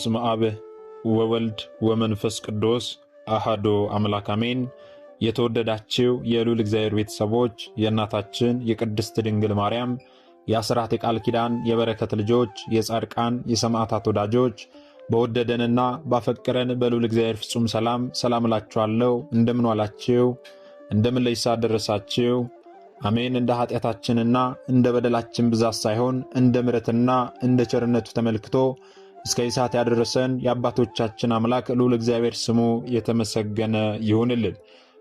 በስመ አብ ወወልድ ወመንፈስ ቅዱስ አሐዱ አምላክ አሜን። የተወደዳችሁ የልዑል እግዚአብሔር ቤተሰቦች የእናታችን የቅድስት ድንግል ማርያም የአስራት የቃል ኪዳን የበረከት ልጆች የጻድቃን የሰማዕታት ወዳጆች በወደደንና ባፈቀረን በልዑል እግዚአብሔር ፍጹም ሰላም እላችኋለሁ። እንደምን ዋላችሁ? እንደምን ለይሳ ደረሳችሁ? አሜን። እንደ ኃጢአታችንና እንደ በደላችን ብዛት ሳይሆን እንደ ምሕረትና እንደ ቸርነቱ ተመልክቶ እስከ ይሳት ያደረሰን የአባቶቻችን አምላክ ልዑል እግዚአብሔር ስሙ የተመሰገነ ይሁንልን።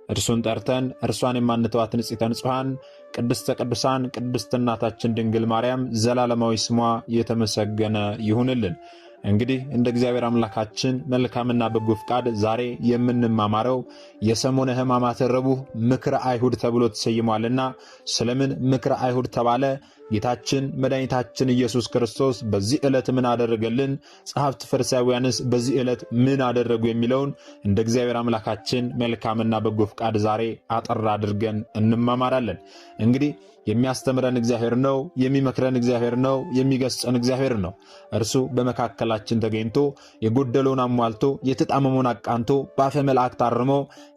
እርሱን ጠርተን እርሷን የማንተዋት ንጽሕተ ንጹሐን ቅድስተ ቅዱሳን ቅድስት እናታችን ድንግል ማርያም ዘላለማዊ ስሟ የተመሰገነ ይሁንልን። እንግዲህ እንደ እግዚአብሔር አምላካችን መልካምና በጎ ፍቃድ ዛሬ የምንማማረው የሰሙነ ሕማማተ ረቡዕ ምክረ አይሁድ ተብሎ ተሰይሟልና ስለምን ምክረ አይሁድ ተባለ? ጌታችን መድኃኒታችን ኢየሱስ ክርስቶስ በዚህ ዕለት ምን አደረገልን? ጸሐፍት ፈሪሳውያንስ በዚህ ዕለት ምን አደረጉ? የሚለውን እንደ እግዚአብሔር አምላካችን መልካምና በጎ ፍቃድ ዛሬ አጠር አድርገን እንማማራለን። እንግዲህ የሚያስተምረን እግዚአብሔር ነው፣ የሚመክረን እግዚአብሔር ነው፣ የሚገስጸን እግዚአብሔር ነው። እርሱ በመካከላችን ተገኝቶ የጎደለውን አሟልቶ የተጣመመውን አቃንቶ በአፈ መላእክት አርሞ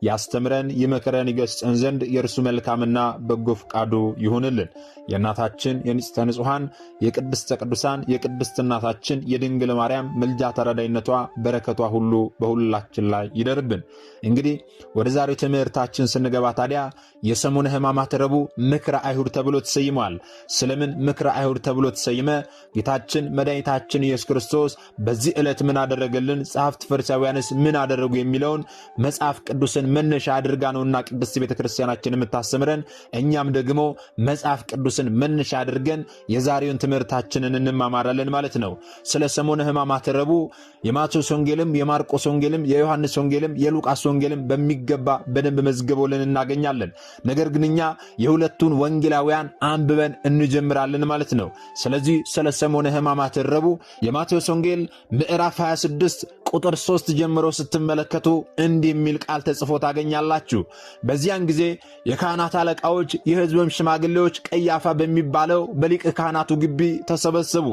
ያስተምረን፣ ይመክረን፣ ይገስጸን ዘንድ የእርሱ መልካምና በጎ ፍቃዱ ይሁንልን። የእናታችን የንጽሕተ ንጹሐን የቅድስተ ቅዱሳን የቅድስት እናታችን የድንግል ማርያም ምልጃ ተረዳይነቷ በረከቷ ሁሉ በሁላችን ላይ ይደርብን። እንግዲህ ወደ ዛሬው ትምህርታችን ስንገባ ታዲያ የሰሙነ ሕማማተ ረቡዕ ምክረ አይሁድ ተብሎ ተሰይሟል። ስለምን ምክረ አይሁድ ተብሎ ተሰይመ? ጌታችን መድኃኒታችን ኢየሱስ ክርስቶስ በዚህ ዕለት ምን አደረገልን? ጸሐፍት ፈሪሳውያንስ ምን አደረጉ? የሚለውን መጽሐፍ ቅዱስን መነሻ አድርጋ ነውና ቅድስት ቤተክርስቲያናችን የምታስተምረን። እኛም ደግሞ መጽሐፍ ቅዱስን መነሻ አድርገን የዛሬውን ትምህርታችንን እንማማራለን ማለት ነው። ስለ ሰሙነ ሕማማተ ረቡዕ የማቴዎስ ወንጌልም የማርቆስ ወንጌልም የዮሐንስ ወንጌልም የሉቃስ ወንጌልም በሚገባ በደንብ መዝግበውልን እናገኛለን። ነገር ግን እኛ የሁለቱን ወንጌላውያን አንብበን እንጀምራለን ማለት ነው። ስለዚህ ስለ ሰሙነ ሕማማተ ረቡዕ የማቴዎስ ወንጌል ምዕራፍ 26 ቁጥር 3 ጀምሮ ስትመለከቱ እንዲህ የሚል ቃል ተጽፎ ታገኛላችሁ። በዚያን ጊዜ የካህናት አለቃዎች የሕዝብም ሽማግሌዎች ቀያፋ በሚባለው በሊቀ ካህናቱ ግቢ ተሰበሰቡ።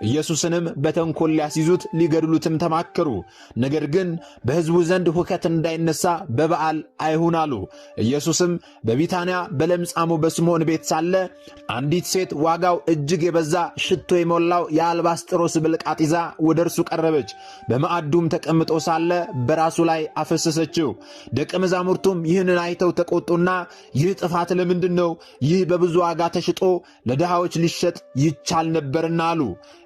ኢየሱስንም በተንኮል ሊያስይዙት ሊገድሉትም ተማከሩ። ነገር ግን በሕዝቡ ዘንድ ሁከት እንዳይነሳ በበዓል አይሁን አሉ። ኢየሱስም በቢታንያ በለምጻሙ በስምዖን ቤት ሳለ አንዲት ሴት ዋጋው እጅግ የበዛ ሽቶ የሞላው የአልባስጥሮስ ብልቃጥ ይዛ ወደ እርሱ ቀረበች። በማዕዱም ተቀምጦ ሳለ በራሱ ላይ አፈሰሰችው። ደቀ መዛሙርቱም ይህንን አይተው ተቆጡና ይህ ጥፋት ለምንድን ነው? ይህ በብዙ ዋጋ ተሽጦ ለድሃዎች ሊሸጥ ይቻል ነበርና አሉ።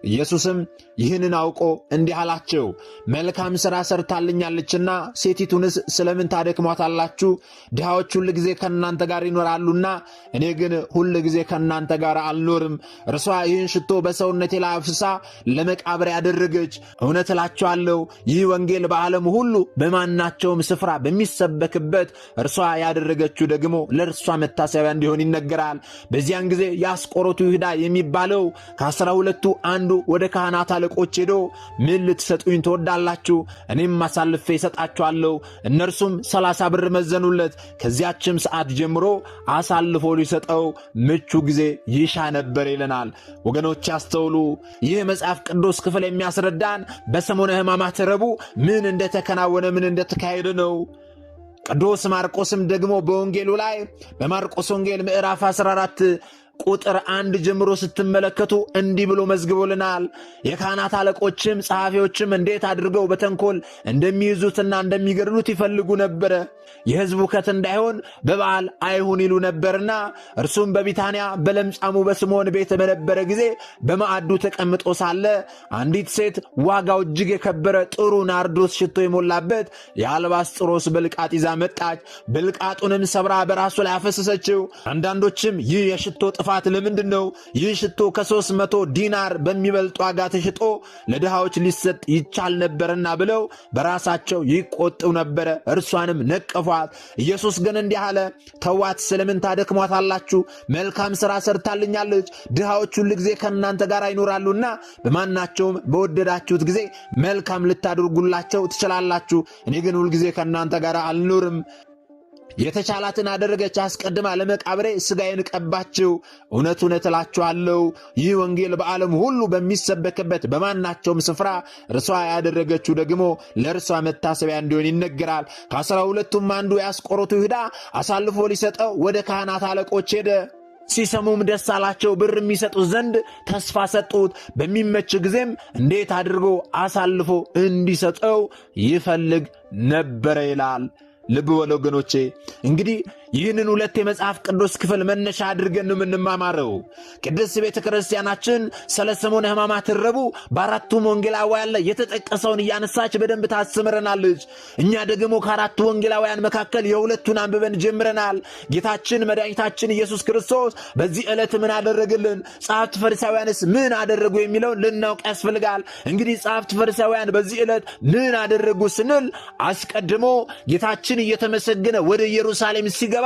ኢየሱስም ይህንን አውቆ እንዲህ አላቸው፣ መልካም ሥራ ሰርታልኛለችና ሴቲቱንስ ስለምን ታደክሟታላችሁ? ድሃዎች ሁል ጊዜ ከእናንተ ጋር ይኖራሉና እኔ ግን ሁል ጊዜ ከእናንተ ጋር አልኖርም። እርሷ ይህን ሽቶ በሰውነቴ ላይ አፍስሳ ለመቃብር ያደረገች። እውነት እላችኋለሁ ይህ ወንጌል በዓለም ሁሉ በማናቸውም ስፍራ በሚሰበክበት እርሷ ያደረገችው ደግሞ ለእርሷ መታሰቢያ እንዲሆን ይነገራል። በዚያን ጊዜ የአስቆሮቱ ይሁዳ የሚባለው ከ12ቱ አንዱ ወደ ካህናት አለቆች ሄዶ ምን ልትሰጡኝ ትወዳላችሁ? እኔም አሳልፌ እሰጣችኋለሁ። እነርሱም 30 ብር መዘኑለት። ከዚያችም ሰዓት ጀምሮ አሳልፎ ሊሰጠው ምቹ ጊዜ ይሻ ነበር ይለናል። ወገኖች ያስተውሉ። ይህ መጽሐፍ ቅዱስ ክፍል የሚያስረዳን በሰሙነ ሕማማተ ረቡዕ ምን እንደተከናወነ ምን እንደተካሄደ ነው። ቅዱስ ማርቆስም ደግሞ በወንጌሉ ላይ በማርቆስ ወንጌል ምዕራፍ 14 ቁጥር 1 ጀምሮ ስትመለከቱ እንዲህ ብሎ መዝግቦልናል። የካህናት አለቆችም ጸሐፊዎችም እንዴት አድርገው በተንኮል እንደሚይዙትና እንደሚገድሉት ይፈልጉ ነበረ። የሕዝቡ ሁከት እንዳይሆን በበዓል አይሁን ይሉ ነበርና እርሱም በቢታንያ በለምጻሙ በስምዖን ቤት በነበረ ጊዜ በማዕዱ ተቀምጦ ሳለ አንዲት ሴት ዋጋው እጅግ የከበረ ጥሩ ናርዶስ ሽቶ የሞላበት የአልባስጥሮስ ብልቃጥ ይዛ መጣች። ብልቃጡንም ሰብራ በራሱ ላይ አፈሰሰችው። አንዳንዶችም ይህ የሽቶ ጥፋት ለምንድን ነው? ይህ ሽቶ ከ300 ዲናር በሚበልጥ ዋጋ ተሽጦ ለድሃዎች ሊሰጥ ይቻል ነበርና ብለው በራሳቸው ይቆጡ ነበረ። እርሷንም ነቀፏት። ኢየሱስ ግን እንዲህ አለ፣ ተዋት፣ ስለምን ታደክሟታላችሁ? መልካም ሥራ ሰርታልኛለች። ድሃዎች ሁል ጊዜ ከእናንተ ጋር ይኖራሉና በማናቸውም በወደዳችሁት ጊዜ መልካም ልታደርጉላቸው ትችላላችሁ። እኔ ግን ሁል ጊዜ ከእናንተ ጋር አልኖርም። የተቻላትን አደረገች። አስቀድማ ለመቃብሬ ሥጋዬን ቀባችው። እውነት እውነት እላችኋለሁ ይህ ወንጌል በዓለም ሁሉ በሚሰበክበት በማናቸውም ስፍራ እርሷ ያደረገችው ደግሞ ለእርሷ መታሰቢያ እንዲሆን ይነገራል። ከ12ቱም አንዱ የአስቆሮቱ ይሁዳ አሳልፎ ሊሰጠው ወደ ካህናት አለቆች ሄደ። ሲሰሙም ደስ አላቸው። ብር የሚሰጡት ዘንድ ተስፋ ሰጡት። በሚመች ጊዜም እንዴት አድርጎ አሳልፎ እንዲሰጠው ይፈልግ ነበረ ይላል። ልብ በሉ ወገኖቼ፣ እንግዲህ ይህንን ሁለት የመጽሐፍ ቅዱስ ክፍል መነሻ አድርገን ነው የምንማማረው። ቅድስት ቤተ ክርስቲያናችን ስለ ሰሙነ ሕማማት ረቡዕ በአራቱም ወንጌላውያን ላይ የተጠቀሰውን እያነሳች በደንብ ታስተምረናለች። እኛ ደግሞ ከአራቱ ወንጌላውያን መካከል የሁለቱን አንብበን ጀምረናል። ጌታችን መድኃኒታችን ኢየሱስ ክርስቶስ በዚህ ዕለት ምን አደረግልን፣ ጸሐፍት ፈሪሳውያንስ ምን አደረጉ የሚለውን ልናውቅ ያስፈልጋል። እንግዲህ ጸሐፍት ፈሪሳውያን በዚህ ዕለት ምን አደረጉ ስንል አስቀድሞ ጌታችን እየተመሰገነ ወደ ኢየሩሳሌም ሲገባ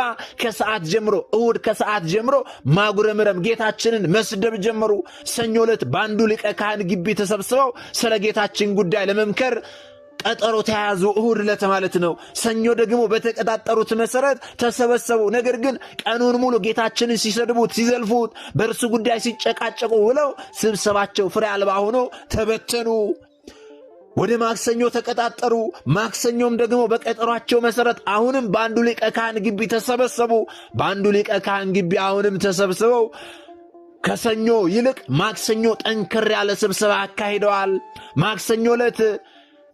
ከሰዓት ጀምሮ እሁድ ከሰዓት ጀምሮ ማጉረምረም ጌታችንን መስደብ ጀመሩ። ሰኞ ዕለት በአንዱ ሊቀ ካህን ግቢ ተሰብስበው ስለ ጌታችን ጉዳይ ለመምከር ቀጠሮ ተያዙ። እሁድ ዕለት ማለት ነው። ሰኞ ደግሞ በተቀጣጠሩት መሰረት ተሰበሰቡ። ነገር ግን ቀኑን ሙሉ ጌታችንን ሲሰድቡት፣ ሲዘልፉት፣ በእርሱ ጉዳይ ሲጨቃጨቁ ውለው ስብሰባቸው ፍሬ አልባ ሆኖ ተበተኑ። ወደ ማክሰኞ ተቀጣጠሩ። ማክሰኞም ደግሞ በቀጠሯቸው መሰረት አሁንም በአንዱ ሊቀ ካህን ግቢ ተሰበሰቡ። በአንዱ ሊቀ ካህን ግቢ አሁንም ተሰብስበው ከሰኞ ይልቅ ማክሰኞ ጠንከር ያለ ስብሰባ አካሂደዋል። ማክሰኞ ዕለት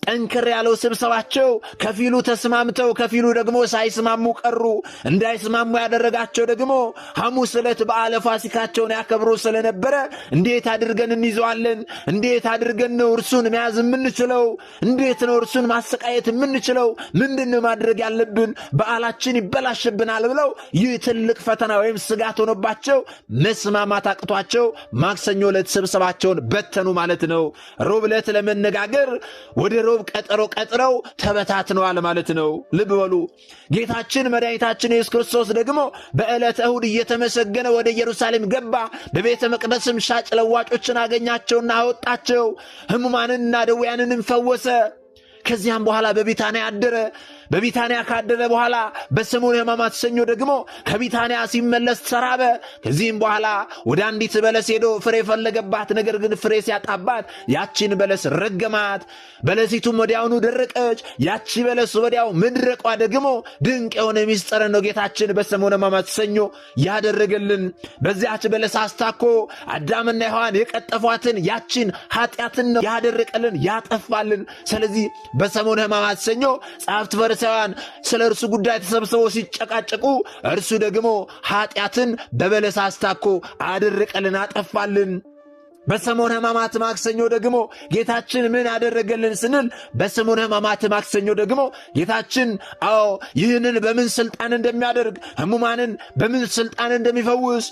ጠንከር ያለው ስብሰባቸው ከፊሉ ተስማምተው ከፊሉ ደግሞ ሳይስማሙ ቀሩ። እንዳይስማሙ ያደረጋቸው ደግሞ ሐሙስ ዕለት በዓለ ፋሲካቸውን ያከብሩ ስለነበረ እንዴት አድርገን እንይዘዋለን? እንዴት አድርገን ነው እርሱን መያዝ የምንችለው? እንዴት ነው እርሱን ማሰቃየት የምንችለው? ምንድን ማድረግ ያለብን? በዓላችን ይበላሽብናል ብለው ይህ ትልቅ ፈተና ወይም ስጋት ሆኖባቸው መስማማት አቅቷቸው ማክሰኞ ዕለት ስብሰባቸውን በተኑ ማለት ነው። ሮብ ዕለት ለመነጋገር ወደ ሮብ ቀጠሮ ቀጥረው ተበታትነዋል ማለት ነው። ልብ በሉ። ጌታችን መድኃኒታችን ኢየሱስ ክርስቶስ ደግሞ በዕለተ እሁድ እየተመሰገነ ወደ ኢየሩሳሌም ገባ። በቤተ መቅደስም ሻጭ ለዋጮችን አገኛቸውና አወጣቸው። ሕሙማንንና ደዌያንንም ፈወሰ። ከዚያም በኋላ በቢታንያ አደረ። በቢታንያ ካደረ በኋላ በሰሙነ ሕማማት ሰኞ ደግሞ ከቢታንያ ሲመለስ ተራበ። ከዚህም በኋላ ወደ አንዲት በለስ ሄዶ ፍሬ ፈለገባት። ነገር ግን ፍሬ ሲያጣባት ያቺን በለስ ረገማት። በለሲቱም ወዲያውኑ ደረቀች። ያቺ በለስ ወዲያው መድረቋ ደግሞ ድንቅ የሆነ ምስጢር ነው ጌታችን በሰሙነ ሕማማት ሰኞ ያደረገልን። በዚያች በለስ አስታኮ አዳምና ሔዋን የቀጠፏትን ያቺን ኃጢአትን ነው ያደረቀልን፣ ያጠፋልን። ስለዚህ በሰሙነ ሕማማት ሰኞ ጸሐፍት ፈሪሳውያን ስለ እርሱ ጉዳይ ተሰብስበው ሲጨቃጨቁ እርሱ ደግሞ ኃጢአትን በበለስ አስታኮ አደረቀልን፣ አጠፋልን። በሰሙነ ሕማማት ማክሰኞ ደግሞ ጌታችን ምን ያደረገልን ስንል በሰሙነ ሕማማት ማክሰኞ ደግሞ ጌታችን ይህንን በምን ስልጣን እንደሚያደርግ፣ ሕሙማንን በምን ስልጣን እንደሚፈውስ፣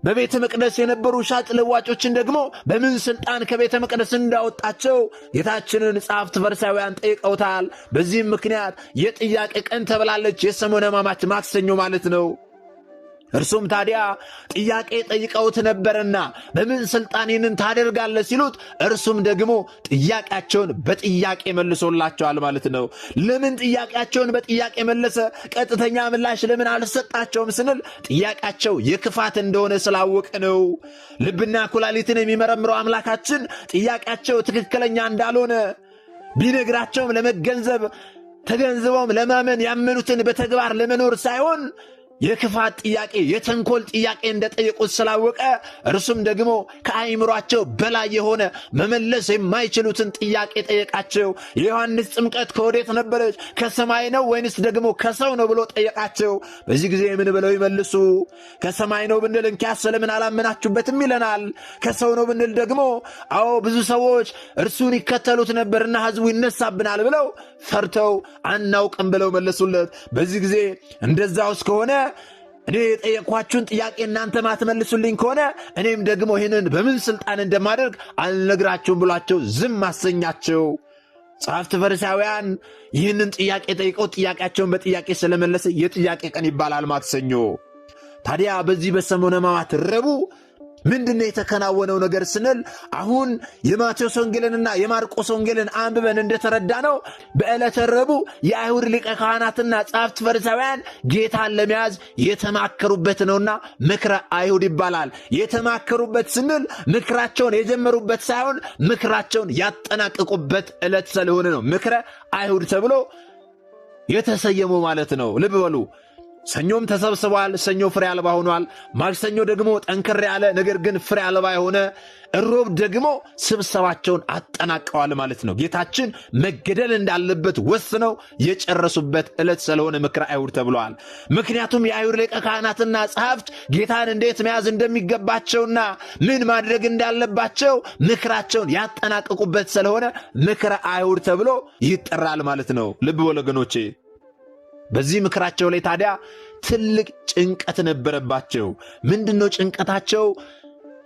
በቤተ መቅደስ የነበሩ ሻጭ ለዋጮችን ደግሞ በምን ስልጣን ከቤተ መቅደስ እንዳወጣቸው ጌታችንን ጸሐፍት ፈሪሳውያን ጠይቀውታል። በዚህም ምክንያት የጥያቄ ቀን ተብላለች፣ የሰሙነ ሕማማት ማክሰኞ ማለት ነው። እርሱም ታዲያ ጥያቄ ጠይቀውት ነበርና በምን ስልጣን ይህንን ታደርጋለህ ሲሉት እርሱም ደግሞ ጥያቄያቸውን በጥያቄ መልሶላቸዋል ማለት ነው። ለምን ጥያቄያቸውን በጥያቄ መለሰ? ቀጥተኛ ምላሽ ለምን አልሰጣቸውም ስንል ጥያቄያቸው የክፋት እንደሆነ ስላወቀ ነው። ልብና ኩላሊትን የሚመረምረው አምላካችን ጥያቄያቸው ትክክለኛ እንዳልሆነ ቢነግራቸውም ለመገንዘብ ተገንዝበውም ለማመን ያመኑትን በተግባር ለመኖር ሳይሆን የክፋት ጥያቄ የተንኮል ጥያቄ እንደጠየቁት ስላወቀ እርሱም ደግሞ ከአእምሯቸው በላይ የሆነ መመለስ የማይችሉትን ጥያቄ ጠየቃቸው። የዮሐንስ ጥምቀት ከወዴት ነበረች? ከሰማይ ነው ወይንስ ደግሞ ከሰው ነው ብሎ ጠየቃቸው። በዚህ ጊዜ ምን ብለው ይመልሱ? ከሰማይ ነው ብንል እንኪያስ ለምን አላመናችሁበትም ይለናል። ከሰው ነው ብንል ደግሞ ብዙ ሰዎች እርሱን ይከተሉት ነበርና ሕዝቡ ይነሳብናል ብለው ፈርተው አናውቅም ብለው መለሱለት። በዚህ ጊዜ እንደዛው እስከሆነ እኔ የጠየቅኳችሁን ጥያቄ እናንተ ማትመልሱልኝ ከሆነ እኔም ደግሞ ይህንን በምን ስልጣን እንደማደርግ አልነግራችሁም ብሏቸው ዝም አሰኛቸው። ጸሐፍት ፈሪሳውያን ይህንን ጥያቄ ጠይቀው ጥያቄያቸውን በጥያቄ ስለመለሰ የጥያቄ ቀን ይባላል ማክሰኞ። ታዲያ በዚህ በሰሙነ ሕማማት ረቡዕ ምንድነው የተከናወነው ነገር ስንል አሁን የማቴዎስ ወንጌልንና የማርቆስ ወንጌልን አንብበን እንደተረዳነው በዕለተ ረቡዕ የአይሁድ ሊቀ ካህናትና ጸሐፍት ፈሪሳውያን ጌታን ለመያዝ የተማከሩበት ነውና ምክረ አይሁድ ይባላል። የተማከሩበት ስንል ምክራቸውን የጀመሩበት ሳይሆን ምክራቸውን ያጠናቀቁበት ዕለት ስለሆነ ነው ምክረ አይሁድ ተብሎ የተሰየመው ማለት ነው። ልብ በሉ። ሰኞም ተሰብስበዋል፣ ሰኞ ፍሬ አልባ ሆኗል። ማክሰኞ ደግሞ ጠንከር ያለ ነገር ግን ፍሬ አልባ የሆነ፣ እሮብ ደግሞ ስብሰባቸውን አጠናቀዋል ማለት ነው። ጌታችን መገደል እንዳለበት ወስነው የጨረሱበት ዕለት ስለሆነ ምክረ አይሁድ ተብለዋል። ምክንያቱም የአይሁድ ሊቀ ካህናትና ጸሐፍት ጌታን እንዴት መያዝ እንደሚገባቸውና ምን ማድረግ እንዳለባቸው ምክራቸውን ያጠናቀቁበት ስለሆነ ምክረ አይሁድ ተብሎ ይጠራል ማለት ነው። ልብ በሉ ወገኖቼ። በዚህ ምክራቸው ላይ ታዲያ ትልቅ ጭንቀት ነበረባቸው። ምንድነው ጭንቀታቸው?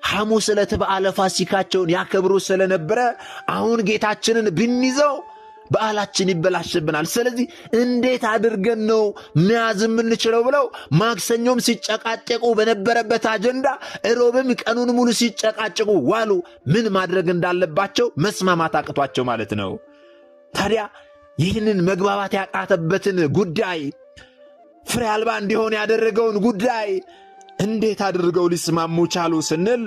ሐሙስ ዕለት በዓለ ፋሲካቸውን ያከብሩ ስለነበረ አሁን ጌታችንን ብንይዘው በዓላችን ይበላሽብናል። ስለዚህ እንዴት አድርገን ነው መያዝ የምንችለው ብለው ማክሰኞም ሲጨቃጨቁ በነበረበት አጀንዳ ሮብም ቀኑን ሙሉ ሲጨቃጨቁ ዋሉ። ምን ማድረግ እንዳለባቸው መስማማት አቅቷቸው ማለት ነው። ታዲያ ይህንን መግባባት ያቃተበትን ጉዳይ ፍሬ አልባ እንዲሆን ያደረገውን ጉዳይ እንዴት አድርገው ሊስማሙ ቻሉ ስንል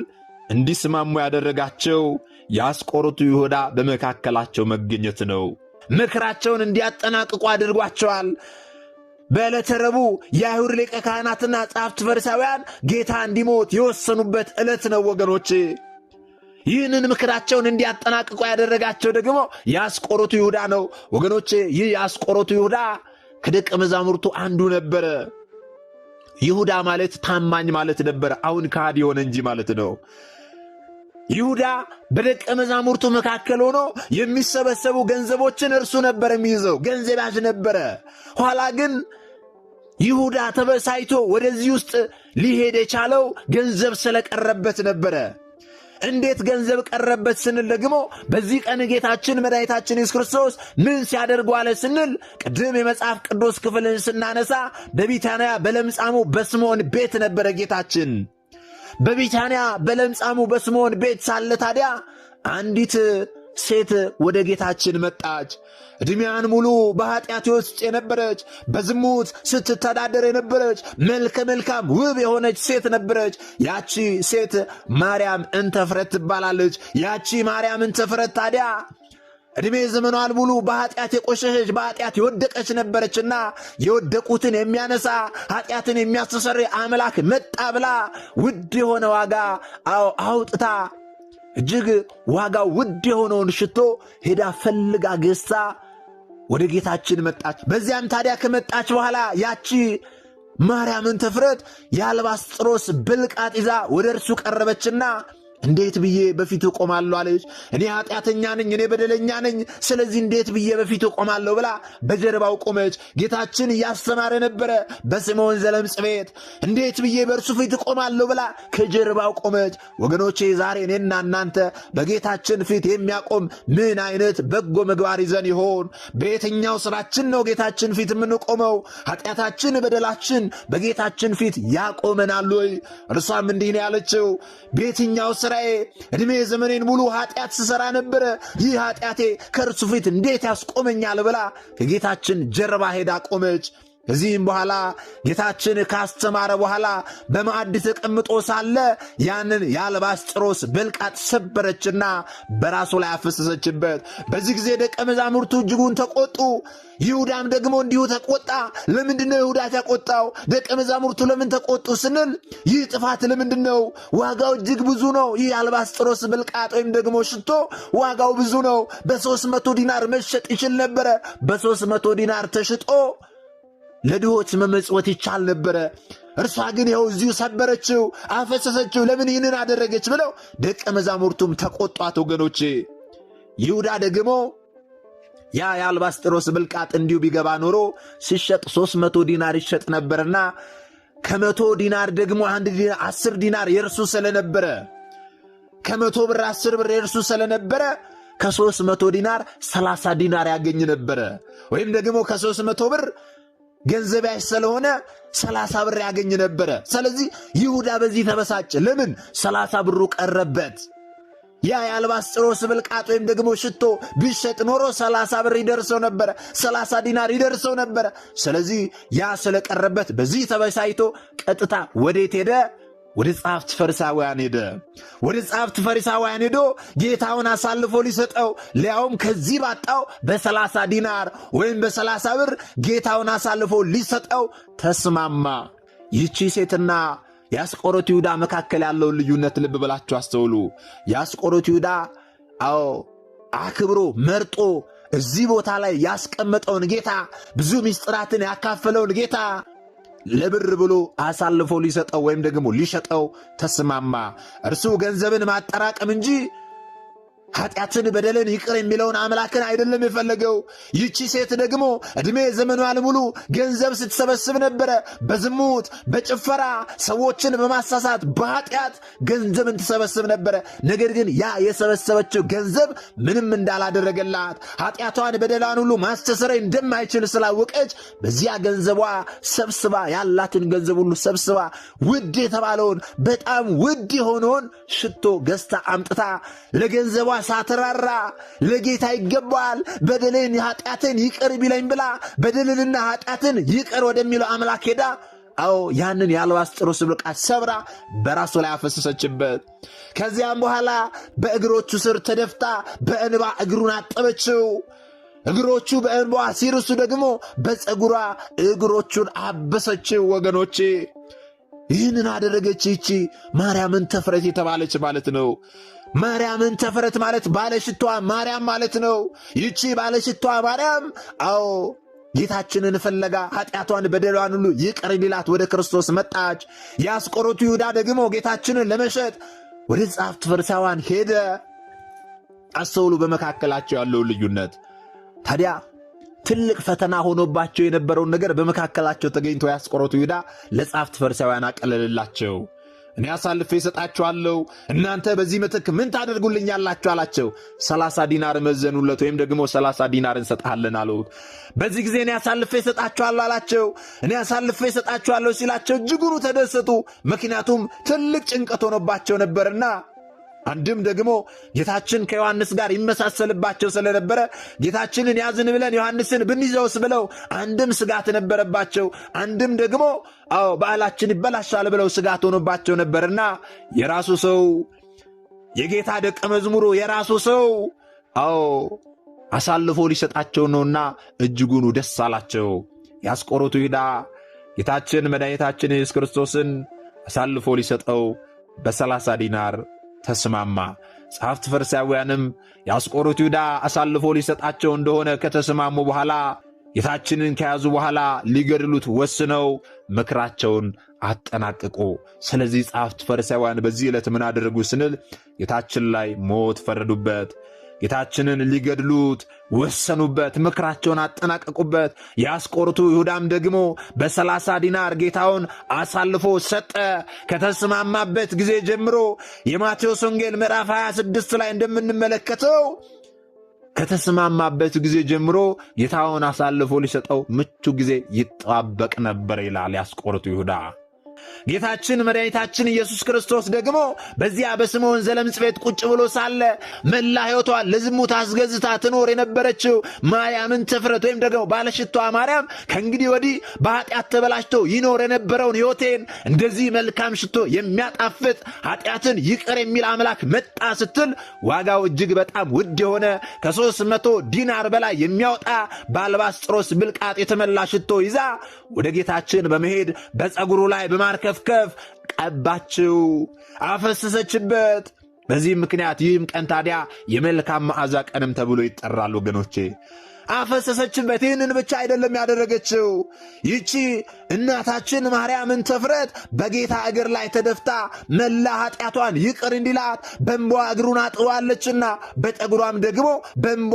እንዲስማሙ ያደረጋቸው የአስቆሮቱ ይሁዳ በመካከላቸው መገኘት ነው። ምክራቸውን እንዲያጠናቅቁ አድርጓቸዋል። በዕለተ ረቡዕ የአይሁድ ሊቀ ካህናትና ጸሐፍት ፈሪሳውያን ጌታ እንዲሞት የወሰኑበት ዕለት ነው ወገኖቼ። ይህንን ምክራቸውን እንዲያጠናቅቁ ያደረጋቸው ደግሞ የአስቆሮቱ ይሁዳ ነው ወገኖቼ። ይህ የአስቆሮቱ ይሁዳ ከደቀ መዛሙርቱ አንዱ ነበረ። ይሁዳ ማለት ታማኝ ማለት ነበረ። አሁን ከሃዲ የሆነ እንጂ ማለት ነው። ይሁዳ በደቀ መዛሙርቱ መካከል ሆኖ የሚሰበሰቡ ገንዘቦችን እርሱ ነበር የሚይዘው፣ ገንዘብ ያዥ ነበረ። ኋላ ግን ይሁዳ ተበሳይቶ ወደዚህ ውስጥ ሊሄድ የቻለው ገንዘብ ስለቀረበት ነበረ። እንዴት ገንዘብ ቀረበት ስንል ደግሞ በዚህ ቀን ጌታችን መድኃኒታችን ኢየሱስ ክርስቶስ ምን ሲያደርግ ዋለ ስንል ቅድም የመጽሐፍ ቅዱስ ክፍልን ስናነሳ በቢታንያ በለምጻሙ በስምዖን ቤት ነበረ ጌታችን። በቢታንያ በለምጻሙ በስምዖን ቤት ሳለ ታዲያ አንዲት ሴት ወደ ጌታችን መጣች። ዕድሜያን ሙሉ በኃጢአት ውስጥ የነበረች፣ በዝሙት ስትተዳደር የነበረች፣ መልከ መልካም ውብ የሆነች ሴት ነበረች። ያቺ ሴት ማርያም እንተፍረት ትባላለች። ያቺ ማርያም እንተፍረት ታዲያ ዕድሜ ዘመኗን ሙሉ በኃጢአት የቆሸሸች በኃጢአት የወደቀች ነበረችና የወደቁትን የሚያነሳ ኃጢአትን የሚያስተሰርይ አምላክ መጣ ብላ ውድ የሆነ ዋጋ አውጥታ እጅግ ዋጋው ውድ የሆነውን ሽቶ ሄዳ ፈልጋ ገዝታ ወደ ጌታችን መጣች። በዚያም ታዲያ ከመጣች በኋላ ያቺ ማርያም እንተፍረት የአልባስጥሮስ ብልቃጥ ይዛ ወደ እርሱ ቀረበችና እንዴት ብዬ በፊቱ ቆማለሁ አለች። እኔ ኃጢአተኛ ነኝ፣ እኔ በደለኛ ነኝ፣ ስለዚህ እንዴት ብዬ በፊቱ ቆማለሁ ብላ በጀርባው ቆመች። ጌታችን እያስተማረ ነበረ በስምዖን ዘለምጽ ቤት። እንዴት ብዬ በእርሱ ፊት ቆማለሁ ብላ ከጀርባው ቆመች። ወገኖቼ ዛሬ እኔና እናንተ በጌታችን ፊት የሚያቆም ምን አይነት በጎ ምግባር ይዘን ይሆን? በየትኛው ስራችን ነው ጌታችን ፊት የምንቆመው? ኃጢአታችን፣ በደላችን በጌታችን ፊት ያቆመናል ወይ? እርሷም እንዲህ ነው ያለችው፣ በየትኛው ስራዬ ዕድሜ ዘመኔን ሙሉ ኃጢአት ስሰራ ነበረ። ይህ ኃጢአቴ ከእርሱ ፊት እንዴት ያስቆመኛል ብላ ከጌታችን ጀርባ ሄዳ ቆመች። ከዚህም በኋላ ጌታችን ካስተማረ በኋላ በማዕድ ተቀምጦ ሳለ ያንን የአልባስጥሮስ ብልቃጥ ሰበረችና በራሱ ላይ አፈሰሰችበት። በዚህ ጊዜ ደቀ መዛሙርቱ እጅጉን ተቆጡ። ይሁዳም ደግሞ እንዲሁ ተቆጣ። ለምንድነው ይሁዳ ተቆጣው? ደቀ መዛሙርቱ ለምን ተቆጡ ስንል ይህ ጥፋት ለምንድነው? ዋጋው እጅግ ብዙ ነው። ይህ የአልባስጥሮስ ብልቃጥ ወይም ደግሞ ሽቶ ዋጋው ብዙ ነው። በ300 ዲናር መሸጥ ይችል ነበረ። በ300 ዲናር ተሽጦ ለድሆች መመጽወት ይቻል ነበረ። እርሷ ግን ይኸው እዚሁ ሰበረችው፣ አፈሰሰችው። ለምን ይህንን አደረገች ብለው ደቀ መዛሙርቱም ተቆጧት። ወገኖቼ ይሁዳ ደግሞ ያ የአልባስጥሮስ ብልቃጥ እንዲሁ ቢገባ ኖሮ ሲሸጥ 300 ዲናር ይሸጥ ነበርና ከ100 ዲናር ደግሞ 10 ዲናር የእርሱ ስለነበረ ከ100 ብር 10 ብር የእርሱ ስለነበረ ከ300 ዲናር 30 ዲናር ያገኝ ነበረ። ወይም ደግሞ ከ300 ብር ገንዘብ ያሽ ስለሆነ 30 ብር ያገኝ ነበረ። ስለዚህ ይሁዳ በዚህ ተበሳጨ። ለምን? 30 ብሩ ቀረበት። ያ የአልባስጥሮስ ብልቃጥ ወይም ደግሞ ሽቶ ቢሸጥ ኖሮ 30 ብር ይደርሰው ነበረ፣ 30 ዲናር ይደርሰው ነበረ። ስለዚህ ያ ስለቀረበት በዚህ ተበሳይቶ ቀጥታ ወዴት ሄደ? ወደ ጸሐፍት ፈሪሳውያን ሄደ። ወደ ጸሐፍት ፈሪሳውያን ሄዶ ጌታውን አሳልፎ ሊሰጠው ሊያውም ከዚህ ባጣው በ30 ዲናር ወይም በ30 ብር ጌታውን አሳልፎ ሊሰጠው ተስማማ። ይህቺ ሴትና የአስቆሮቱ ይሁዳ መካከል ያለውን ልዩነት ልብ ብላችሁ አስተውሉ። የአስቆሮቱ ይሁዳ አክብሮ መርጦ እዚህ ቦታ ላይ ያስቀመጠውን ጌታ፣ ብዙ ምስጢራትን ያካፈለውን ጌታ ለብር ብሎ አሳልፎ ሊሰጠው ወይም ደግሞ ሊሸጠው ተስማማ። እርሱ ገንዘብን ማጠራቀም እንጂ ኃጢአትን በደልን ይቅር የሚለውን አምላክን አይደለም የፈለገው። ይቺ ሴት ደግሞ ዕድሜ ዘመኗን ሙሉ ገንዘብ ስትሰበስብ ነበረ። በዝሙት፣ በጭፈራ፣ ሰዎችን በማሳሳት በኃጢአት ገንዘብን ትሰበስብ ነበረ። ነገር ግን ያ የሰበሰበችው ገንዘብ ምንም እንዳላደረገላት ኃጢአቷን በደሏን ሁሉ ማስተሰረይ እንደማይችል ስላወቀች በዚያ ገንዘቧ ሰብስባ ያላትን ገንዘብ ሁሉ ሰብስባ ውድ የተባለውን በጣም ውድ የሆነውን ሽቶ ገዝታ አምጥታ ለገንዘቧ ሳትራራ ለጌታ ይገባል በደሌን ኃጢአትን ይቅር ቢለኝ ብላ በደልንና ኃጢአትን ይቅር ወደሚለው አምላክ ሄዳ ያንን የአልባስጥሮስ ብልቃጥ ሰብራ በራሱ ላይ አፈሰሰችበት። ከዚያም በኋላ በእግሮቹ ስር ተደፍታ በእንባ እግሩን አጠበችው። እግሮቹ በእንባ ሲርሱ ደግሞ በፀጉሯ እግሮቹን አበሰችው። ወገኖቼ ይህንን አደረገች። ይቺ ማርያምን ተፍረት የተባለች ማለት ነው። ማርያምን ተፍረት ማለት ባለሽቷ ማርያም ማለት ነው። ይቺ ባለሽቷ ማርያም ጌታችንን ፍለጋ ኃጢአቷን በደሏን ሁሉ ይቅር ሊላት ወደ ክርስቶስ መጣች። የአስቆሮቱ ይሁዳ ደግሞ ጌታችንን ለመሸጥ ወደ ጸሐፍት ፈሪሳውያን ሄደ። አስተውሉ በመካከላቸው ያለውን ልዩነት። ታዲያ ትልቅ ፈተና ሆኖባቸው የነበረውን ነገር በመካከላቸው ተገኝቶ የአስቆሮቱ ይሁዳ ለጸሐፍት ፈሪሳውያን አቀለልላቸው። እኔ አሳልፌ እሰጣችኋለሁ፣ እናንተ በዚህ ምትክ ምን ታደርጉልኛላችሁ አላቸው። 30 ዲናር መዘኑለት፣ ወይም ደግሞ 30 ዲናር እንሰጣለን አሉት። በዚህ ጊዜ እኔ አሳልፌ እሰጣችኋለሁ አላቸው። እኔ አሳልፌ እሰጣችኋለሁ ሲላቸው እጅጉኑ ተደሰቱ። ምክንያቱም ትልቅ ጭንቀት ሆኖባቸው ነበርና፣ አንድም ደግሞ ጌታችን ከዮሐንስ ጋር ይመሳሰልባቸው ስለነበረ ጌታችንን ያዝን ብለን ዮሐንስን ብንይዘውስ ብለው አንድም ስጋት ነበረባቸው፣ አንድም ደግሞ በዓላችን ይበላሻል ብለው ስጋት ሆኖባቸው ነበርና የራሱ ሰው የጌታ ደቀ መዝሙሩ የራሱ ሰው አሳልፎ ሊሰጣቸው ነውና እጅጉኑ ደስ አላቸው። የአስቆሮቱ ይሁዳ ጌታችን መድኃኒታችን ኢየሱስ ክርስቶስን አሳልፎ ሊሰጠው በ30 ዲናር ተስማማ። ጸሐፍት ፈሪሳውያንም የአስቆሮቱ ይሁዳ አሳልፎ ሊሰጣቸው እንደሆነ ከተስማሙ በኋላ ጌታችንን ከያዙ በኋላ ሊገድሉት ወስነው ምክራቸውን አጠናቀቁ። ስለዚህ ጸሐፍት ፈሪሳውያን በዚህ ዕለት ምን አደረጉ ስንል ጌታችን ላይ ሞት ፈረዱበት። ጌታችንን ሊገድሉት ወሰኑበት፣ ምክራቸውን አጠናቀቁበት። የአስቆሮቱ ይሁዳም ደግሞ በ30 ዲናር ጌታውን አሳልፎ ሰጠ። ከተስማማበት ጊዜ ጀምሮ የማቴዎስ ወንጌል ምዕራፍ 26 ላይ እንደምንመለከተው ከተስማማበት ጊዜ ጀምሮ ጌታውን አሳልፎ ሊሰጠው ምቹ ጊዜ ይጠባበቅ ነበር ይላል የአስቆሮቱ ይሁዳ። ጌታችን መድኃኒታችን ኢየሱስ ክርስቶስ ደግሞ በዚያ በስምዖን ዘለምጽ ቤት ቁጭ ብሎ ሳለ መላ ሕይወቷን ለዝሙት አስገዝታ ትኖር የነበረችው ማርያምን ተፍረት ወይም ደግሞ ባለሽቷ ማርያም ከእንግዲህ ወዲህ በኃጢአት ተበላሽቶ ይኖር የነበረውን ሕይወቴን እንደዚህ መልካም ሽቶ የሚያጣፍጥ ኃጢአትን ይቅር የሚል አምላክ መጣ ስትል ዋጋው እጅግ በጣም ውድ የሆነ ከ300 ዲናር በላይ የሚያወጣ በአልባስጥሮስ ብልቃጥ የተመላ ሽቶ ይዛ ወደ ጌታችን በመሄድ በፀጉሩ ላይ በማርከፍከፍ ቀባችው፣ አፈሰሰችበት። በዚህም ምክንያት ይህም ቀን ታዲያ የመልካም መዓዛ ቀንም ተብሎ ይጠራል። ወገኖቼ አፈሰሰችበት። ይህንን ብቻ አይደለም ያደረገችው። ይቺ እናታችን ማርያምን ተፍረት በጌታ እግር ላይ ተደፍታ መላ ኃጢአቷን ይቅር እንዲላት በእንቧ እግሩን አጥባለችና በጠጉሯም ደግሞ በእንቧ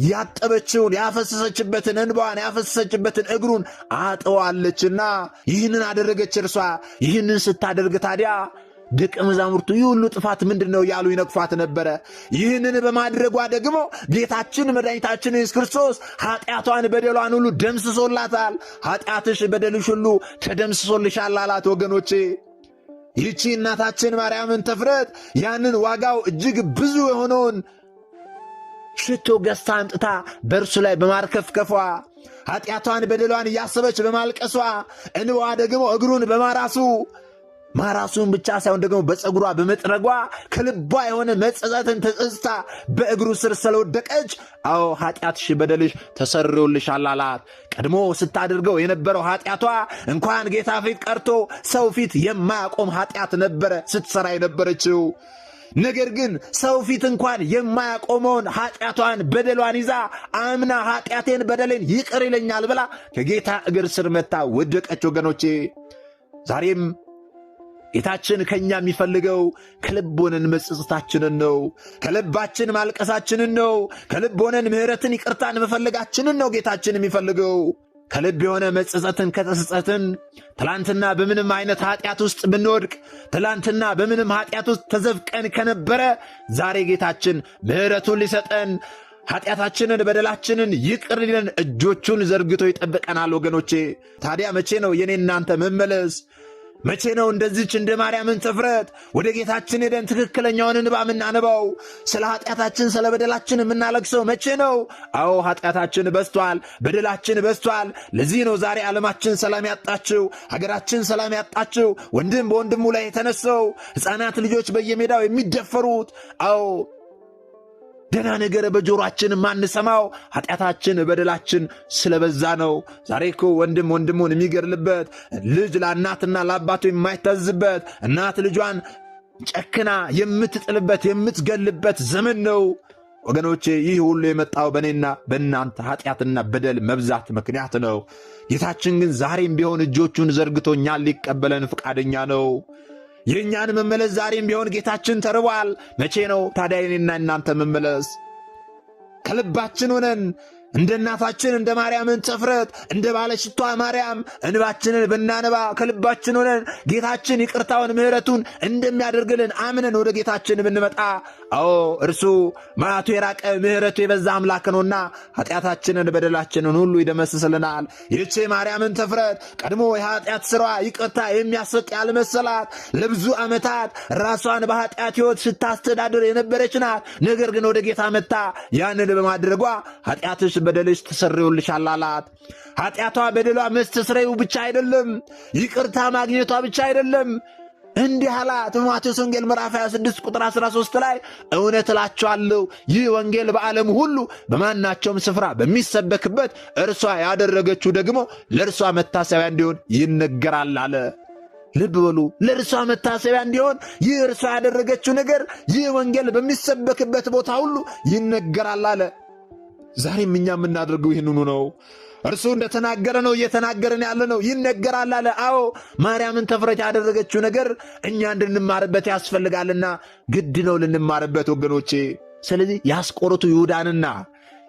ያጠበችውን ያፈሰሰችበትን እንቧን ያፈሰሰችበትን እግሩን አጥዋለችና ይህንን አደረገች። እርሷ ይህንን ስታደርግ ታዲያ ደቀ መዛሙርቱ ይህ ሁሉ ጥፋት ምንድነው ያሉ ይነቅፏት ነበረ። ይህንን በማድረጓ ደግሞ ጌታችን መድኃኒታችን ኢየሱስ ክርስቶስ ኃጢአቷን በደሏን ሁሉ ደምስሶላታል። ኃጢአትሽ በደልሽ ሁሉ ተደምስሶልሻል አላት። ወገኖቼ ይህቺ እናታችን ማርያምን ተፍረት ያንን ዋጋው እጅግ ብዙ የሆነውን ሽቶ ገዝታ አምጥታ በእርሱ ላይ በማርከፍከፏ ኃጢአቷን በደሏን እያሰበች በማልቀሷ እንባዋ ደግሞ እግሩን ማራሱን ብቻ ሳይሆን ደግሞ በፀጉሯ በመጥረጓ ከልቧ የሆነ መጸጸትን ተጸጽታ በእግሩ ስር ስለወደቀች አዎ ኃጢአትሽ በደልሽ ተሰርዮልሻል አላት። ቀድሞ ስታደርገው የነበረው ኃጢአቷ እንኳን ጌታ ፊት ቀርቶ ሰው ፊት የማያቆም ኃጢአት ነበረ ስትሰራ የነበረችው። ነገር ግን ሰው ፊት እንኳን የማያቆመውን ኃጢአቷን በደሏን ይዛ አምና ኃጢአቴን በደሌን ይቅር ይለኛል ብላ ከጌታ እግር ስር መታ ወደቀች። ወገኖቼ ዛሬም ጌታችን ከኛ የሚፈልገው ከልብ ሆነን መጸጸታችንን ነው። ከልባችን ማልቀሳችንን ነው። ከልብ ሆነን ምሕረትን ይቅርታን መፈለጋችንን ነው ጌታችን የሚፈልገው። ከልብ የሆነ መጸጸትን ከተጸጸትን ትላንትና በምንም አይነት ኃጢአት ውስጥ ብንወድቅ ትላንትና በምንም ኃጢአት ውስጥ ተዘፍቀን ከነበረ ዛሬ ጌታችን ምሕረቱን ሊሰጠን ኃጢአታችንን በደላችንን ይቅር ሊለን እጆቹን ዘርግቶ ይጠብቀናል። ወገኖቼ ታዲያ መቼ ነው የኔ እናንተ መመለስ? መቼ ነው እንደዚች እንደ ማርያምን ተፍረት ወደ ጌታችን ሄደን ትክክለኛውን እንባ የምናነባው? ስለ ኃጢአታችን ስለ በደላችን የምናለቅሰው መቼ ነው? አዎ ኃጢአታችን በዝቷል፣ በደላችን በዝቷል። ለዚህ ነው ዛሬ ዓለማችን ሰላም ያጣችው፣ ሀገራችን ሰላም ያጣችው፣ ወንድም በወንድሙ ላይ የተነሳው፣ ሕፃናት ልጆች በየሜዳው የሚደፈሩት። አዎ ደህና ነገር በጆሮአችን ማንሰማው ኃጢአታችን በደላችን ስለበዛ ነው። ዛሬ እኮ ወንድም ወንድሙን የሚገድልበት፣ ልጅ ለእናትና ለአባቱ የማይታዘዝበት፣ እናት ልጇን ጨክና የምትጥልበት የምትገልበት ዘመን ነው። ወገኖቼ ይህ ሁሉ የመጣው በእኔና በእናንተ ኃጢአትና በደል መብዛት ምክንያት ነው። ጌታችን ግን ዛሬም ቢሆን እጆቹን ዘርግቶ እኛን ሊቀበለን ፈቃደኛ ነው። የእኛን መመለስ ዛሬም ቢሆን ጌታችን ተርቧል። መቼ ነው ታዲያ የኔና እናንተ መመለስ? ከልባችን ሆነን እንደ እናታችን እንደ ማርያምን ተፍረት እንደ ባለሽቷ ማርያም እንባችንን ብናነባ ከልባችን ሆነን ጌታችን ይቅርታውን ምሕረቱን እንደሚያደርግልን አምነን ወደ ጌታችን ብንመጣ አዎ እርሱ መዓቱ የራቀ ምሕረቱ የበዛ አምላክ ነውና ኃጢአታችንን በደላችንን ሁሉ ይደመስስልናል። ይህች ማርያምን ተፍረት ቀድሞ የኃጢአት ሥራዋ ይቅርታ የሚያሰጥ ያልመሰላት ለብዙ ዓመታት ራሷን በኃጢአት ሕይወት ስታስተዳድር የነበረች ናት። ነገር ግን ወደ ጌታ መጥታ ያንን በማድረጓ ኃጢአትሽ በደልሽ ተሰርዮልሻል አላት። ኃጢአቷ በደሏ መስተስረዩ ብቻ አይደለም፣ ይቅርታ ማግኘቷ ብቻ አይደለም። እንዲህ አላት በማቴዎስ ወንጌል ምዕራፍ 26 ቁጥር 13 ላይ እውነት እላችኋለሁ ይህ ወንጌል በዓለም ሁሉ በማናቸውም ስፍራ በሚሰበክበት እርሷ ያደረገችው ደግሞ ለእርሷ መታሰቢያ እንዲሆን ይነገራል አለ። ልብ በሉ፣ ለእርሷ መታሰቢያ እንዲሆን ይህ እርሷ ያደረገችው ነገር ይህ ወንጌል በሚሰበክበት ቦታ ሁሉ ይነገራል አለ። ዛሬም እኛ የምናደርገው ይህንኑ ነው። እርሱ እንደተናገረ ነው እየተናገረን ያለ ነው። ይነገራል አለ። አዎ ማርያምን ተፍረት ያደረገችው ነገር እኛ እንድንማርበት ያስፈልጋልና ግድ ነው ልንማርበት ወገኖቼ። ስለዚህ የአስቆሮቱ ይሁዳንና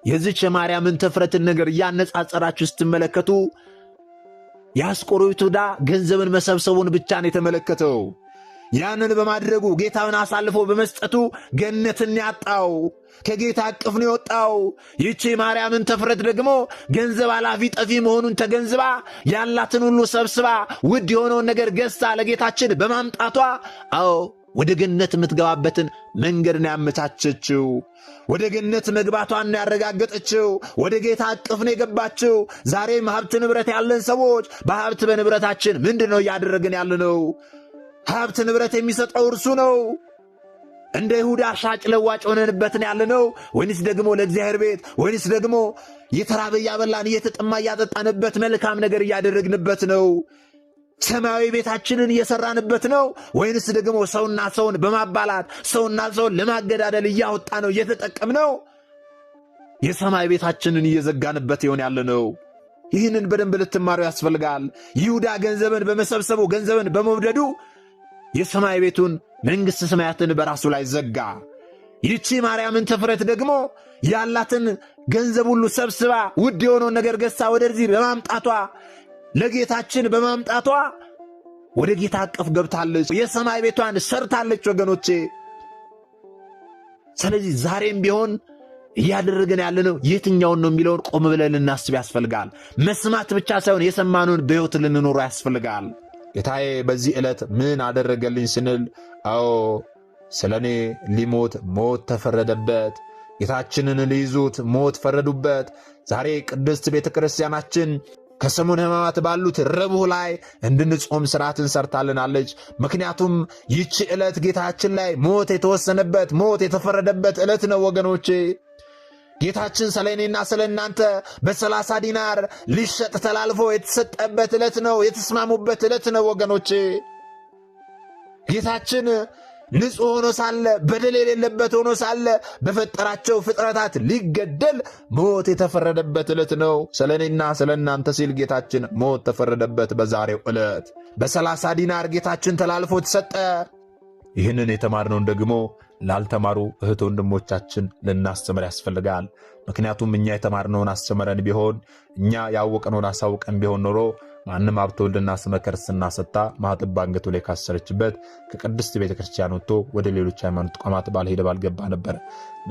የዚች የማርያምን ተፍረትን ነገር እያነጻጸራችሁ ስትመለከቱ የአስቆሮቱ ይሁዳ ገንዘብን መሰብሰቡን ብቻ ነው የተመለከተው። ያንን በማድረጉ ጌታውን አሳልፎ በመስጠቱ ገነትን ያጣው፣ ከጌታ እቅፍ ነው የወጣው። ይህቺ ማርያምን ተፍረት ደግሞ ገንዘብ አላፊ ጠፊ መሆኑን ተገንዝባ ያላትን ሁሉ ሰብስባ ውድ የሆነውን ነገር ገዝታ ለጌታችን በማምጣቷ አዎ ወደ ገነት የምትገባበትን መንገድ ነው ያመቻቸችው። ወደ ገነት መግባቷን ነው ያረጋገጠችው። ወደ ጌታ እቅፍ ነው የገባችው። ዛሬም ሀብት ንብረት ያለን ሰዎች በሀብት በንብረታችን ምንድን ነው እያደረግን ያለ ነው? ሀብት ንብረት የሚሰጠው እርሱ ነው። እንደ ይሁዳ ሻጭ ለዋጭ ሆነንበትን ያለ ነው ወይንስ ደግሞ ለእግዚአብሔር ቤት ወይንስ ደግሞ የተራበ እያበላን እየተጠማ እያጠጣንበት መልካም ነገር እያደረግንበት ነው? ሰማያዊ ቤታችንን እየሰራንበት ነው ወይንስ ደግሞ ሰውና ሰውን በማባላት ሰውና ሰውን ለማገዳደል እያወጣ ነው እየተጠቀምነው? የሰማይ ቤታችንን እየዘጋንበት ይሆን ያለ ነው? ይህንን በደንብ ልትማሩ ያስፈልጋል። ይሁዳ ገንዘብን በመሰብሰቡ ገንዘብን በመውደዱ የሰማይ ቤቱን መንግሥተ ሰማያትን በራሱ ላይ ዘጋ። ይህቺ ማርያምን ተፍረት ደግሞ ያላትን ገንዘብ ሁሉ ሰብስባ ውድ የሆነውን ነገር ገዝታ ወደዚህ በማምጣቷ ለጌታችን በማምጣቷ ወደ ጌታ አቀፍ ገብታለች። የሰማይ ቤቷን ሰርታለች ወገኖቼ። ስለዚህ ዛሬም ቢሆን እያደረገን ያለነው የትኛውን ነው የሚለውን ቆም ብለን ልናስብ ያስፈልጋል። መስማት ብቻ ሳይሆን የሰማነውን በሕይወት ልንኖረው ያስፈልጋል። ጌታዬ በዚህ ዕለት ምን አደረገልኝ ስንል፣ አዎ ስለ እኔ ሊሞት ሞት ተፈረደበት። ጌታችንን ሊይዙት ሞት ፈረዱበት። ዛሬ ቅድስት ቤተ ክርስቲያናችን ከሰሙነ ሕማማት ባሉት ረቡዕ ላይ እንድንጾም ሥርዓትን ሰርታልናለች። ምክንያቱም ይህች ዕለት ጌታችን ላይ ሞት የተወሰነበት ሞት የተፈረደበት ዕለት ነው ወገኖቼ። ጌታችን ስለ እኔና ስለ እናንተ በ30 ዲናር ሊሸጥ ተላልፎ የተሰጠበት ዕለት ነው። የተስማሙበት ዕለት ነው ወገኖቼ። ጌታችን ንጹሕ ሆኖ ሳለ በደል የሌለበት ሆኖ ሳለ በፈጠራቸው ፍጥረታት ሊገደል ሞት የተፈረደበት ዕለት ነው። ስለ እኔና ስለ እናንተ ሲል ጌታችን ሞት ተፈረደበት በዛሬው ዕለት። በ30 ዲናር ጌታችን ተላልፎ ተሰጠ። ይህንን የተማርነውን ደግሞ ላልተማሩ እህት ወንድሞቻችን ልናስተምር ያስፈልጋል። ምክንያቱም እኛ የተማርነውን አስተምረን ቢሆን እኛ ያወቅነውን አሳውቀን ቢሆን ኖሮ ማንም ሀብተ ወልድና ስመ ክርስትና ሰጥታ ማኅተብ በአንገቱ ላይ ካሰረችበት ከቅድስት ቤተ ክርስቲያን ወጥቶ ወደ ሌሎች ሃይማኖት ተቋማት ባልሄደ ባልገባ ነበር።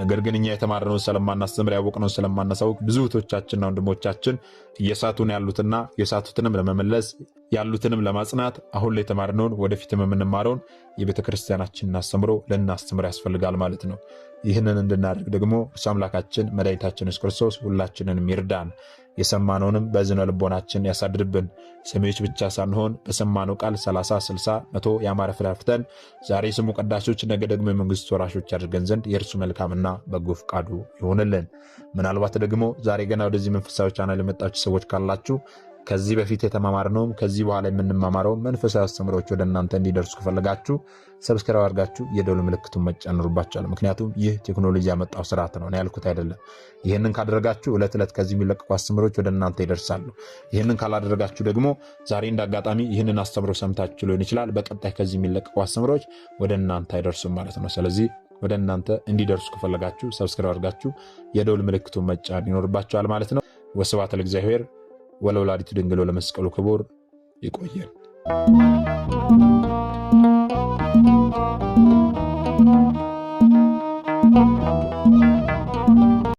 ነገር ግን እኛ የተማርነውን ስለማናስተምር ያወቅነውን ስለማናሳውቅ ብዙ እህቶቻችንና ወንድሞቻችን እየሳቱን ያሉትና የሳቱትንም ለመመለስ ያሉትንም ለማጽናት አሁን ላይ የተማርነውን ወደፊትም የምንማረውን የቤተ ክርስቲያናችንን አስተምሮ ልናስተምር ያስፈልጋል ማለት ነው። ይህንን እንድናደርግ ደግሞ እርሱ አምላካችን መድኃኒታችን ኢየሱስ ክርስቶስ ሁላችንንም ይርዳን። የሰማነውንም በዝነ ልቦናችን ያሳድርብን። ሰሚዎች ብቻ ሳንሆን በሰማነው ቃል 30፣ 60፣ 100 ያማረ ፍሬ አፍርተን ዛሬ ስሙ ቀዳሾች ነገ ደግሞ የመንግሥቱ ወራሾች ያድርገን ዘንድ የእርሱ መልካምና በጎ ፈቃዱ ይሆንልን። ምናልባት ደግሞ ዛሬ ገና ወደዚህ መንፈሳዊ ቻናል የመጣችሁ ሰዎች ካላችሁ ከዚህ በፊት የተማማርነውም ከዚህ በኋላ የምንማማረው መንፈሳዊ አስተምሮች ወደ እናንተ እንዲደርሱ ከፈለጋችሁ ሰብስክራይብ አድርጋችሁ የደወል ምልክቱን መጫን ይኖርባችኋል። ምክንያቱም ይህ ቴክኖሎጂ ያመጣው ስርዓት ነው፣ እኔ ያልኩት አይደለም። ይህንን ካደረጋችሁ ዕለት ዕለት ከዚህ የሚለቀቁ አስተምሮች ወደ እናንተ ይደርሳሉ። ይህንን ካላደረጋችሁ ደግሞ ዛሬ እንዳጋጣሚ ይህንን አስተምሮ ሰምታችሁ ሊሆን ይችላል፣ በቀጣይ ከዚህ የሚለቀቁ አስተምሮች ወደ እናንተ አይደርሱም ማለት ነው። ስለዚህ ወደ እናንተ እንዲደርሱ ከፈለጋችሁ ሰብስክራይብ አድርጋችሁ የደወል ምልክቱን መጫን ይኖርባችኋል ማለት ነው። ወስብሐት ለእግዚአብሔር ወለወላዲቱ ድንግል ወለመስቀሉ ክቡር። ይቆየን።